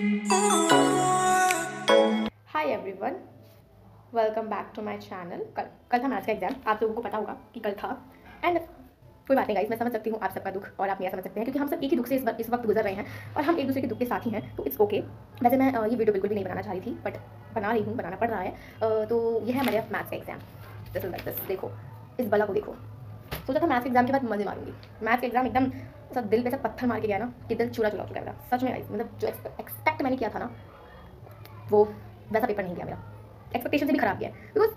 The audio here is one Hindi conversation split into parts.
Hi everyone, welcome back to my channel. कल था मैथ्स का एग्जाम, आप लोगों को पता होगा कि कल था। एंड कोई बात नहीं गाइस, मैं समझ सकती हूँ आप सबका दुख और आप मेरा समझ सकते हैं, क्योंकि हम सब एक ही दुख से इस वक्त गुजर रहे हैं और हम एक दूसरे के दुख के साथ ही हैं, तो इट्स ओके। वैसे मैं ये वीडियो बिल्कुल भी नहीं बनाना चाह रही थी, बट बना रही हूँ, बनाना पड़ रहा है। तो ये है मेरा मैथ्स का exam. This is like this, देखो इस बला को देखो। सोचा था मैथ्स एग्जाम के बाद मजे मारूंगी। मैथ्स का एग्जाम एकदम सब दिल पे सब पत्थर मार के गया ना कि दिल चूरा चुरा चुका मेरा, सच में गाइस। मतलब जो एक्सपेक्ट मैंने किया था ना, वो वैसा पेपर नहीं गया मेरा। एक्सपेक्टेशन से भी खराब गया, बिकॉज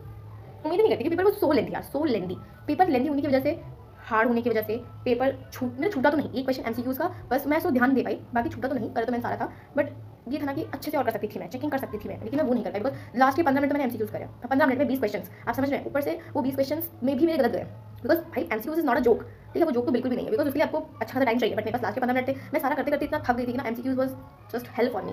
उम्मीद नहीं करती कि पेपर वो सो लेंथी यार, सो लेंथी। पेपर लेंथी होने की वजह से, हार्ड होने की वजह से पेपर मेरा छूटा तो नहीं। एक क्वेश्चन एमसीक्यूज का बस मैं सो ध्यान दे पाई, बाकी छूटा तो नहीं, पर तो मैंने सारा था। बट ये था ना कि अच्छे से और कर सकती थी, मैं चेकिंग कर सकती थी मैं, लेकिन मैं वो नहीं कर पाई, बिकॉज लास्ट के 15 मिनट में मैंने एमसीक्यूज करे। 15 मिनट में 20 क्वेश्चन, आप समझ रहे हैं। ऊपर से वो 20 क्वेश्चन में भी मेरे गलत गए, बिकॉज भाई MCQs is not a joke. ठीक है, वो जोक तो बिल्कुल भी नहीं है, बिकॉज उसके लिए आपको अच्छा खासा टाइम चाहिए। बट मेरे पास लास्ट के 15 मिनट थे, मैं सारा करते करते इतना थक गई थी ना, MCQs was just help for me.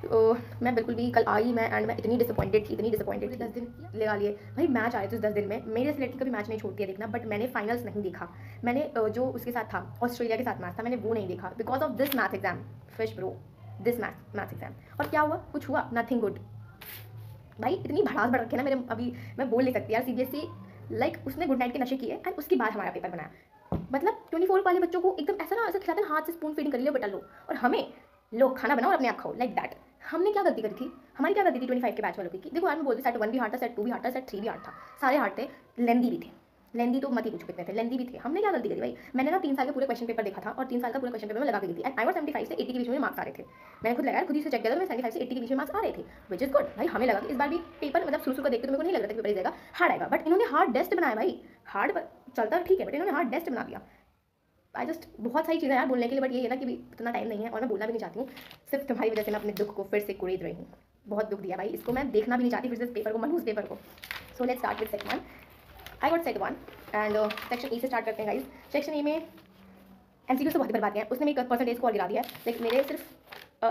तो मैं बिल्कुल भी कल आई मैं, एंड मैं इतनी डिसअपॉइंटेड थी 10 दिन लगा लिए भाई। मैच आ रहे थे उस 10 दिन में, मेरे से लड़की कभी मैच नहीं छोड़ती है देखना, बट मैंने फाइनल्स नहीं देखा। मैंने जो उसके साथ था, ऑस्ट्रेलिया के साथ मैच था, मैंने वो नहीं देखा because of this math exam. Fish bro, this math exam. और क्या हुआ? कुछ हुआ? Nothing good. भाई इतनी भड़ास बढ़ रखी है ना मेरे, अभी मैं बोल नहीं सकती यार। सीबीएसई लाइक उसने गुड नाइट के नशे किए एंड उसके बाद हमारा पेपर बनाया। मतलब 24 वाले बच्चों को एकदम ऐसा ना, ऐसा खिलाते हैं हाथ से, स्पून फीडिंग कर लो बेटा लो, और हमें लो खाना बनाओ और अपने आप खाओ, लाइक दैट। हमने क्या गलती करी थी? हमारी क्या गलती थी 25 के बैच वालों की? देखो यार मैं बोलती, सेट 1 भी हार्ड था, सेट 2 भी हार्ड था, सेट 3 भी हार्ड था, सारे हार्ड थे, लेंदी भी थे। लेंदी तो मत ही पूछो कितने थे, लेंदी भी थे। हमने क्या गलती करी भाई? मैंने ना 3 साल का पूरे क्वेश्चन पेपर देखा था, और 3 साल का पूरे क्वेश्चन पेपर में लगा के दी थी, एंड आई वाज 75 से 80 के बीच में मार्क्स आ रहे थे। मैंने खुद लगाया, खुद ही से चेक किया था, मैं 75 से 80 के बीच में मार्क्स आ रहे थे, विच इज गुड। भाई हमें लगा कि इस बार भी पेपर मतलब शुरू का देखते तो मेरे को नहीं लग रहा था कि पेपर जाएगा हार्ड आएगा, बट इन्होंने हार्ड डेस्ट बनाया भाई। हार्ड चलता ठीक है, बट इन्होंने हार्ड डेस्ट बना दिया। आई जस्ट बहुत सारी चीज़ें यार बोलने के लिए, बट ये है ना कि इतना टाइम नहीं है और मैं बोलना भी नहीं चाहती हूँ। सिर्फ तुम्हारी वजह से मैं अपने दुख को फिर से कुरेद रही हूँ। बहुत दुख दिया भाई, इसको मैं देखना भी नहीं चाहती फिर से पेपर को, मनहूस पेपर को। So let's start with set 1। I got set 1 and section A से स्टार्ट करते हैं गाइस। सेक्शन ए में एमसीक्यूज तो बहुत ही बर्बाद हैं, उसने मेरी परसेंटेज को और गिरा दिया है। लाइक मेरे सिर्फ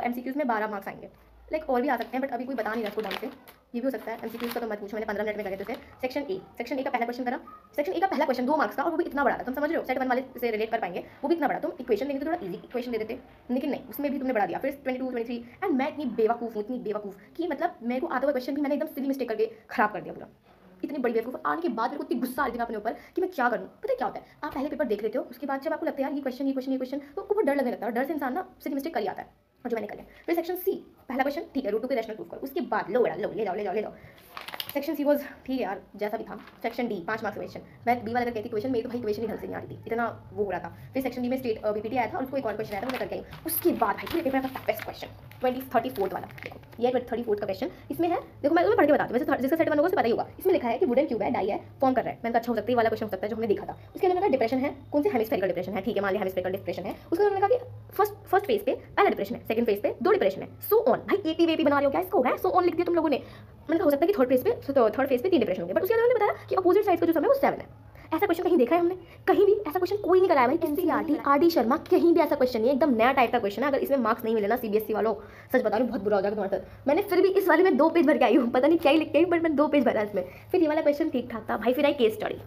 एमसीक्यूज में 12 मार्क्स आएंगे। लाइक और भी आ सकते हैं, बट अभी कोई बता नहीं रहा उसको ढंग से। ये भी हो सकता है। एमसीक्यूज का तो मत पूछो, मैंने 15 मिनट में करे थे उसे। सेक्शन ए का पहला क्वेश्चन करा। सेक्शन ए का पहला क्वेश्चन 2 मार्क्स का, और वो भी इतना बड़ा था, तुम समझ रहे हो? सेट 1 वाले से रिलेट कर पाएंगे, वो भी इतना बड़ा। तुम इक्वेशन देंगे तो थोड़ा इजी इक्वेशन दे देते, लेकिन नहीं, उसमें भी तुमने बढ़ा दिया। फिर 22 23, एंड मैं इतनी बेवकूफ़ हूँ, इतनी बेवकूफ़ कि मतलब मेरे को आता हुआ क्वेश्चन भी मैंने एकदम सिली मिस्टेक करके खराब कर दिया पूरा। इतनी बड़ी बेवकूफ़ आने के बाद मेरे को इतनी गुस्सा आ रही थी अपने ऊपर कि मैं क्या करूँ। पता है क्या होता है? आप पहले पेपर देख लेते हो, उसके बाद जब आपको लगता है यार ये क्वेश्चन तो आपको बहुत डर लगने लगता है, और डर से इंसान ना सिली मिस्टेक कर ही आता है, और जो मैंने कर लिया। फिर सेक्शन सी, पहला क्वेश्चन ठीक है, रूट 2 के रैशनल प्रूफ करो। उसके बाद लो बेटा लो, ले जाओ। सेक्शन सी वॉज ठीक है यार, जैसा भी था। Section D 5 marks question. मैं बी वाला कहती क्वेश्चन, मेरी तो भाई क्वेश्चन ही ढंग से नहीं आ रही थी, इतना वो हो रहा था। फिर सेक्शन डी में स्टेट बीपीटी आया था, और उसको एक और क्वेश्चन आया था, मैं करके आई। उसके बाद भाई पूरे पेपर का टफेस्ट क्वेश्चन 34 वाला। देखो ये 34 का क्वेश्चन इसमें है। देखो मैं तुम्हें पढ़ के बताती हूँ, वैसे जिसका सेट 1 होगा उसे पता ही होगा। इसमें लिखा है कि वुडन क्यूब है, डाई है, फॉर्म कर रहा है। मैंने कहा अच्छा हो सकता है वाला क्वेश्चन हो सकता है जो हमने देखा था। उसके अंदर डिप्रेशन है, कौन से हेमिस्फेरिकल डिप्रेशन है, ठीक है मान लिया हेमिस्फेरिकल डिप्रेशन है। उसके अंदर कहा कि फर्स्ट फेज पे पहला डिप्रेशन है, सेकंड फेज पे 2 डिप्रेशन है, सो ऑन। भाई एपी वेपी बना रहे हो क्या इसको? है सो ऑन लिख दिया तुम लोगों ने। मैंने कहा हो सकता है कि थर्ड फेज पे 3 डिप्रेशन होंगे, बट उसके अंदर उन्होंने बताया कि अपोजिट साइड का जो समय है वो 7 है। ऐसा क्वेश्चन कहीं देखा है हमने? कहीं भी ऐसा क्वेश्चन कोई नहीं कराया भाई। एनसीईआरटी आरडी शर्मा कहीं भी ऐसा क्वेश्चन नहीं है, एकदम नया टाइप का क्वेश्चन है। अगर इसमें मार्क्स नहीं मिले ना सीबीएसई वालों, सच बता रही हूँ बहुत बुरा हो जाएगा तुम्हारे साथ। मैंने फिर भी इस वाले में 2 पेज भर के आई हूँ, पता नहीं क्या ही लिख के आई, बट मैंने 2 पेज भरा इसमें। फिर ये वाला क्वेश्चन ठीक ठाक था भाई। फिर आई केस स्टडी,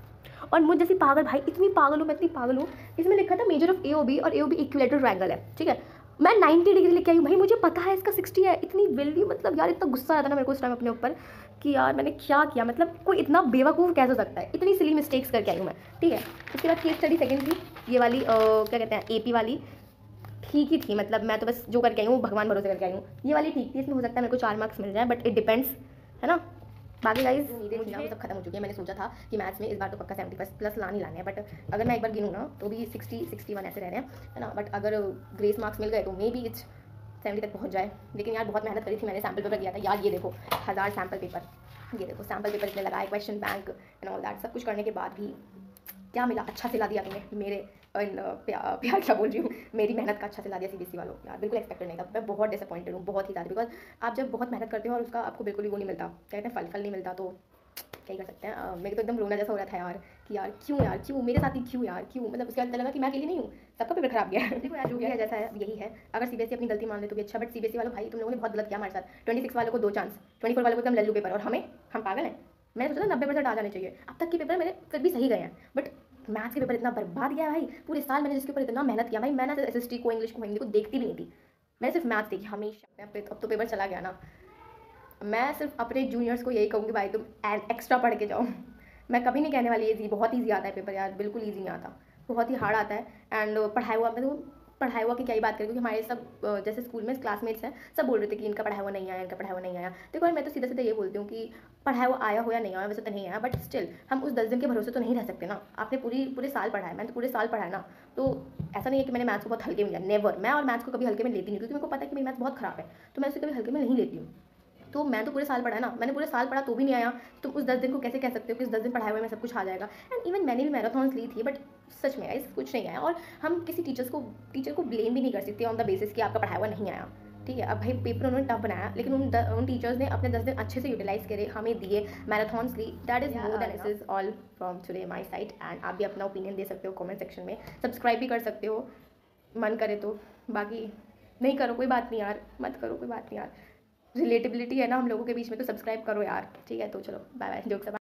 और मुझ जैसी पागल भाई, इतनी पागल हूँ मैं, इतनी पागल हूँ। इसमें लिखा था मेजर ऑफ एओबी, और एओबी इक्विलेटरल ट्रायंगल है, ठीक है। मैं 90 डिग्री लेके आई हूँ भाई, मुझे पता है इसका 60 है। इतनी वेल्यू, मतलब यार इतना गुस्सा आया था ना मेरे को उस टाइम अपने ऊपर कि यार मैंने क्या किया, मतलब कोई इतना बेवकूफ़ कैसे हो सकता है। इतनी सिली मिस्टेक्स करके आई हूँ मैं, ठीक है। उसके बाद केस स्टडी सेकंड थी, ये वाली क्या कहते हैं एपी वाली, ठीक ही थी। मतलब मैं तो बस जो करके आई हूँ भगवान भरोसे करके आई हूँ। ये वाली ठीक थी, इसमें हो सकता है मेरे को 4 मार्क्स मिल जाए, बट इट डिपेंड्स, है ना। बाकी गाइस उम्मीदें थी ना वो सब खत्म हो चुकी है। मैंने सोचा था कि मैथ्स में इस बार तो पक्का 70 प्लस लाने लाने हैं, बट अगर मैं एक बार गिनूँ ना तो भी 60-61 ऐसे रह रहे हैं, है ना। बट अगर ग्रेस मार्क्स मिल गए तो मे बी इट्स 70 तक पहुँच जाए। लेकिन यार बहुत मेहनत करी थी मैंने, सैम्पल पेपर दिया था यार। ये देखो 1000 सैम्पल पेपर, ये देखो सैम्पल पेपर इसमें लगाए, question bank and all that, सब कुछ करने के बाद भी क्या मिला? अच्छा सिला दिया तुम्हें मेरे प्यार क्या बोल रही हूँ, मेरी मेहनत का अच्छा सिला दिया सीबीएसई वालों। यार बिल्कुल एक्सपेक्टेड नहीं था, मैं बहुत डिसअपॉइंटेड हूँ, बहुत ही ज़्यादा। बिकॉज आप जब बहुत मेहनत करते हो और उसका आपको बिल्कुल भी वो नहीं मिलता, कहते हैं फल नहीं मिलता, तो क्या ही कर सकते हैं। मेरे को तो एकदम रोना जैसा हो रहा था यार कि यार क्यों मेरे साथ ही, क्यों मतलब उसके बाद लगा कि मैं अकेली नहीं हूँ, सबका पेपर खराब गया है। देखो यार जो गया है जैसा है यही है। अगर सीबीएसई अपनी गलती मान ले तो भी अच्छा, बट सीबीएसई वालों भाई तुम लोगों ने बहुत गलत किया हमारे साथ। 26 वालों को 2 चांस, 24 वालों को एकदम लल्लू पेपर, और हम पागल हैं। मैंने सोचा था 90% आ जाने चाहिए, अब तक के पेपर मेरे फिर भी सही गए हैं, बट मैथ्स के पेपर इतना बर्बाद गया भाई। पूरे साल मैंने जिसके ऊपर इतना मेहनत किया भाई, मैं ना एसएसटी को, इंग्लिश को, हिंदी को देखती भी नहीं थी। मैं सिर्फ मैथ्स देखी हमेशा। अब तो पेपर चला गया ना, मैं सिर्फ अपने जूनियर्स को यही कहूँगी, भाई तुम एक्स्ट्रा पढ़ के जाओ। मैं कभी नहीं कहने वाली ईजी, बहुत ईजी आता है पेपर यार, बिल्कुल ईजी नहीं आता, बहुत ही हार्ड आता है। एंड पढ़ाई हुआ, मैं तो पढ़ाई हुआ की क्या ही बात करें, क्योंकि हमारे सब जैसे स्कूल में क्लासमेट्स हैं, सब बोल रहे थे कि इनका पढ़ाई हुआ नहीं आया, इनका पढ़ाई हुआ नहीं आया। देखो यार, मैं तो सीधा सीधा ये बोलती हूँ कि पढ़ाई हुआ आया हो या नहीं आया, वैसे तो नहीं आया, बट स्टिल हम उस 10 दिन के भरोसे तो नहीं रह सकते ना। आपने पूरे साल पढ़ा है, मैंने तो पूरे साल पढ़ा है ना। तो ऐसा नहीं है कि मैंने मैथ्स को बहुत हल्के में लिया, नेवर। मैं और मैथ्स को कभी हल्के में लेती नहीं, क्योंकि मेरे को पता है कि मेरी मैथ्स बहुत खराब है, तो मैं उसे कभी हल्के में नहीं लेती हूँ। तो मैं तो पूरे साल पढ़ा है ना, मैंने पूरे साल पढ़ा तो भी नहीं आया। तुम उस 10 दिन को कैसे कह सकते हो कि उस 10 दिन पढ़ाए हुए में सब कुछ आ जाएगा। एंड इवन मैंने भी मैराथॉन्स ली थी, बट सच में गाइस कुछ नहीं आया। और हम किसी टीचर को ब्लेम भी नहीं कर सकते ऑन द बेसिस कि आपका पढ़ाया हुआ नहीं आया। ठीक है, अब भाई पेपर उन्होंने टफ बनाया, लेकिन उन टीचर्स ने अपने 10 दिन अच्छे से यूटिलाइज करे, हमें दिए, मैराथॉन्स ली। That is more than, this is all from today my side. And आप भी अपना ओपिनियन दे सकते हो कमेंट सेक्शन में, सब्सक्राइब भी कर सकते हो मन करे तो। बाकी नहीं करो कोई बात नहीं यार, मत करो कोई बात नहीं यार, रिलेटेबिलिटी है ना हम लोगों के बीच में, तो सब्सक्राइब करो यार। ठीक है, तो चलो बाय बाय, जोक्स।